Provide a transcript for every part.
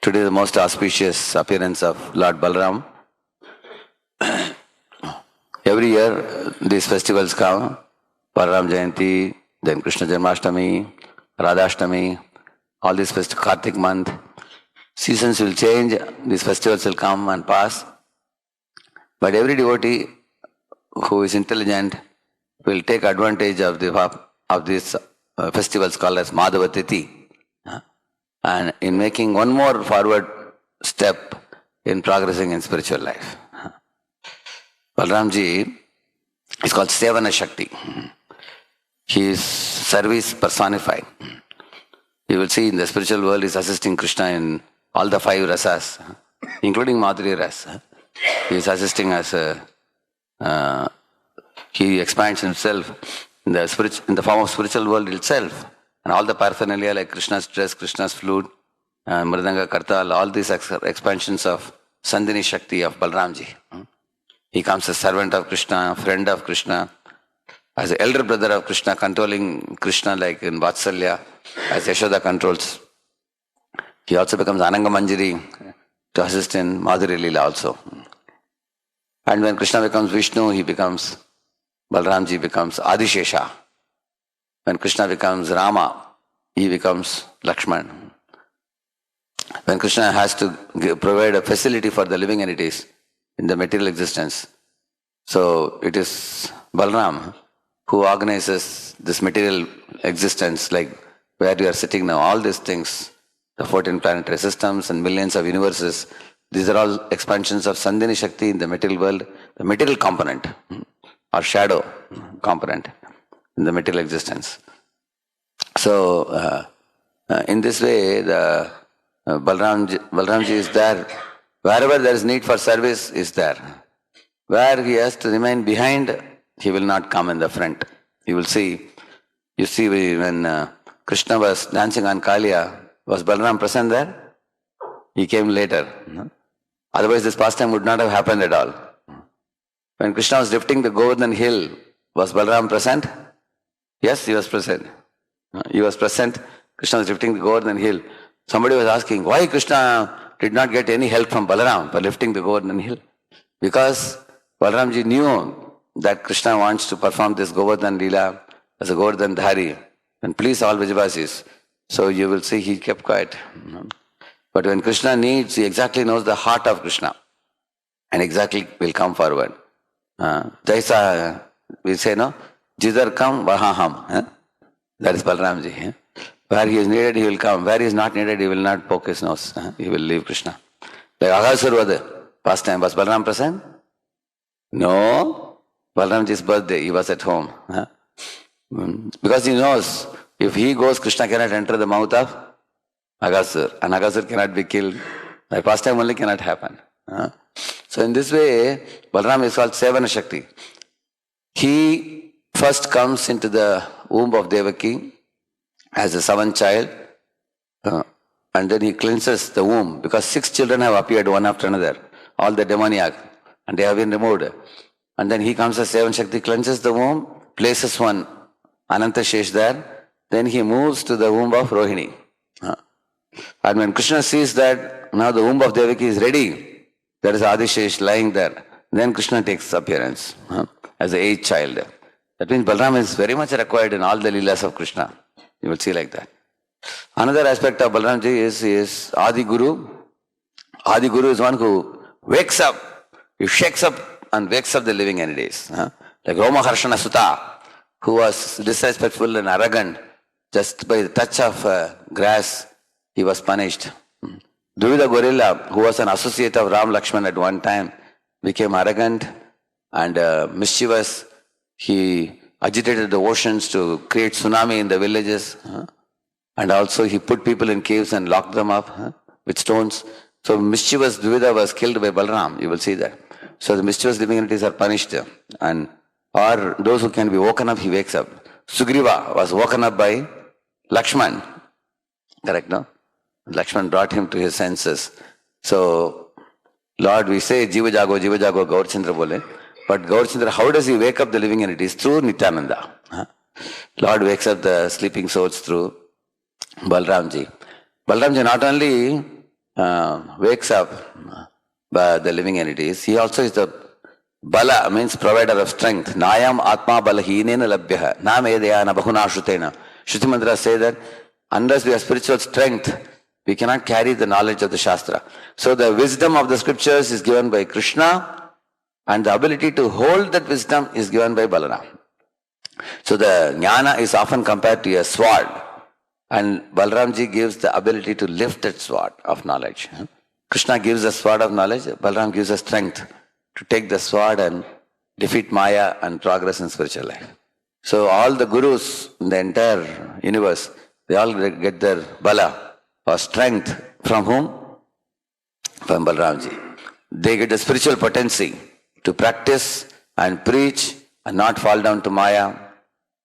Today is the most auspicious appearance of Lord Balaram. Every year these festivals come, Balaram Jayanti, then Krishna Janmashtami, Radheshyamdas, all these festivals, Kartik month. Seasons will change, these festivals will come and pass. But every devotee who is intelligent will take advantage of these festivals called as Madhava Tithi. And in making one more forward step in progressing in spiritual life. Balaramji is called Sevana Shakti. He is service personified. You will see in the spiritual world he is assisting Krishna in all the 5 rasas, including Madhuri Ras. He is assisting as he expands himself in the form of spiritual world itself. And all the paraphernalia like Krishna's dress, Krishna's flute, Mridanga, Kartal, all these expansions of Sandhini Shakti of Balaramji. He comes as servant of Krishna, friend of Krishna, as the elder brother of Krishna, controlling Krishna like in Vatsalya, as Yashoda controls. He also becomes Ananga Manjari to assist in Madhuri Leela also. And when Krishna becomes Vishnu, Balaramji becomes Adishesha. When Krishna becomes Rama, he becomes Lakshman. When Krishna has to provide a facility for the living entities in the material existence, so it is Balaram who organizes this material existence, like where we are sitting now, all these things, the 14 planetary systems and millions of universes, these are all expansions of Sandhini Shakti in the material world, the material component or shadow component in the material existence. So, in this way, the Balaramji is there. Wherever there is need for service, is there. Where he has to remain behind, he will not come in the front. You see when Krishna was dancing on Kaliya, was Balaram present there? He came later. Otherwise this pastime would not have happened at all. When Krishna was lifting the Govardhan hill, was Balaram present? Yes, he was present. He was present. Krishna was lifting the Govardhan hill. Somebody was asking, why Krishna did not get any help from Balaram for lifting the Govardhan hill? Because Balaramji knew that Krishna wants to perform this Govardhan Leela as a Govardhan Dhari and please all Vijavasis. So you will see he kept quiet. But when Krishna needs, he exactly knows the heart of Krishna and exactly will come forward. Jaisa, we say, no? Jidhar kam, vaha ham. That is Balaramji. Where he is needed, he will come. Where he is not needed, he will not poke his nose. He will leave Krishna. Like Aghasur past time, was Balaram present? No. Balaramji's birthday, he was at home. Because he knows, if he goes, Krishna cannot enter the mouth of Aghasur. And Aghasur cannot be killed. By pastime only cannot happen. So in this way, Balaram is called Sevana Shakti. He first comes into the womb of Devaki as a 7th child, and then he cleanses the womb because 6 children have appeared one after another, all the demoniac, and they have been removed. And then he comes as Sevana Shakti, cleanses the womb, places one Ananta Shesh there, then he moves to the womb of Rohini. And when Krishna sees that now the womb of Devaki is ready, there is Adishesh lying there, then Krishna takes appearance as the 8th child. That means Balaram is very much required in all the Leelas of Krishna. You will see like that. Another aspect of Balaramji is Adi Guru. Adi Guru is one who wakes up, he shakes up and wakes up the living entities. Like Roma Harshana Sutta, who was disrespectful and arrogant, just by the touch of grass, he was punished. Duvida Gorilla, who was an associate of Ram Lakshman at one time, became arrogant and mischievous. He agitated the oceans to create tsunami in the villages. And also he put people in caves and locked them up with stones. So mischievous Duvida was killed by Balaram. You will see that. So the mischievous living entities are punished. Or those who can be woken up, he wakes up. Sugriva was woken up by Lakshman. Correct, no? Lakshman brought him to his senses. So, Lord, we say Jiva Jago, Gaurachandra bole. But Gaurachandra, how does he wake up the living entities? Through Nityananda. Lord wakes up the sleeping souls through Balaramji. Balaramji not only wakes up the living entities, he also is the Bala, means provider of strength. Nayam Atma Balahinena Labhyaha. Namedayana Bahuna Shrutena. Shruti Mantra say that unless we have spiritual strength, we cannot carry the knowledge of the Shastra. So the wisdom of the scriptures is given by Krishna, and the ability to hold that wisdom is given by Balaram. So the jnana is often compared to a sword, and Balaramji gives the ability to lift that sword of knowledge. Krishna gives the sword of knowledge, Balaram gives the strength to take the sword and defeat Maya and progress in spiritual life. So all the gurus in the entire universe, they all get their bala or strength from whom? From Balaramji. They get the spiritual potency to practice and preach and not fall down to Maya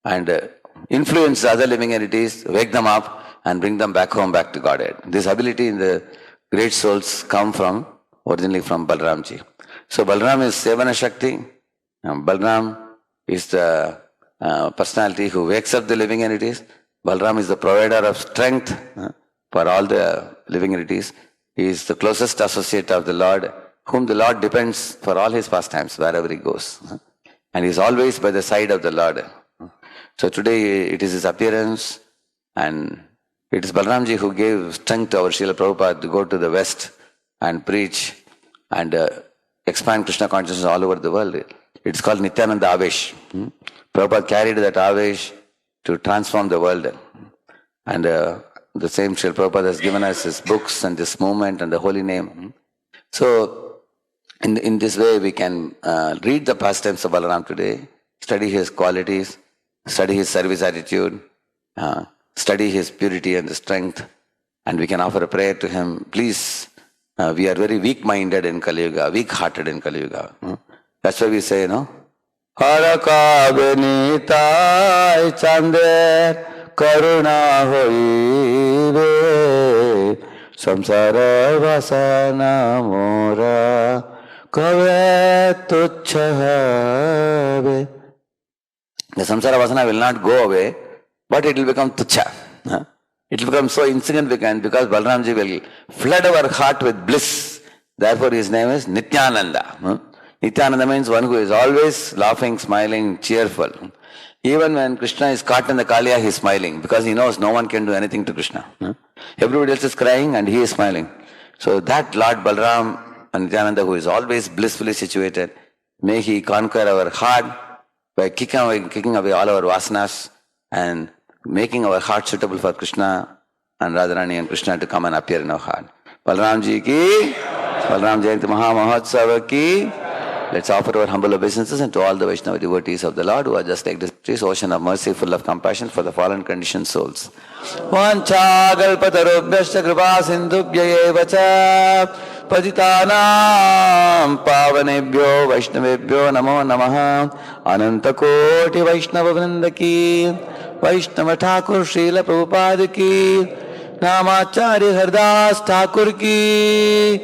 and influence the other living entities, wake them up and bring them back home, back to Godhead. This ability in the great souls come from, originally from Balaramji. So Balaram is Sevana Shakti. Balaram is the personality who wakes up the living entities. Balaram is the provider of strength for all the living entities. He is the closest associate of the Lord, whom the Lord depends for all his pastimes, wherever he goes. And he is always by the side of the Lord. So today it is his appearance, and it is Balaramji who gave strength to our Srila Prabhupada to go to the West and preach and expand Krishna consciousness all over the world. It's called Nityananda Avesh. Prabhupada carried that Avesh to transform the world. And the same Srila Prabhupada has given us his books and this movement and the holy name. So in this way we can read the pastimes of Balaram today, study his qualities, study his service attitude, study his purity and the strength, and we can offer a prayer to him. Please, we are very weak-minded in Kali Yuga, weak-hearted in Kali Yuga. That's why we say, Haraka Benitai Chander Karuna Hoive Samsara Vasana Mora Kave Tuchhave. The samsara vasana will not go away, but it will become tuchha. It will become so insignificant because Balaramji will flood our heart with bliss. Therefore his name is Nityananda. Nityananda means one who is always laughing, smiling, cheerful. Even when Krishna is caught in the Kaliya, he is smiling because he knows no one can do anything to Krishna. Everybody else is crying and he is smiling. So that Lord Balaram and Nityananda, who is always blissfully situated, may he conquer our heart by kicking away all our vasanas and making our heart suitable for Krishna and Radharani and Krishna to come and appear in our heart. Balaramji ki, Balaram Jayanti Maha Mahotsava ki. Let's offer our humble obeisances and to all the Vaishnava devotees of the Lord who are just like this ocean of mercy, full of compassion for the fallen conditioned souls. Vancha galpatarobhyascha kripa sindhubhya eva cha patitanam pavanebhyo vaishnavebhyo namo namaha ananta koti vaishnava vrinda ki Vaishnava Thakur Srila Prabhupada ki Namacharya Hardas Thakur ki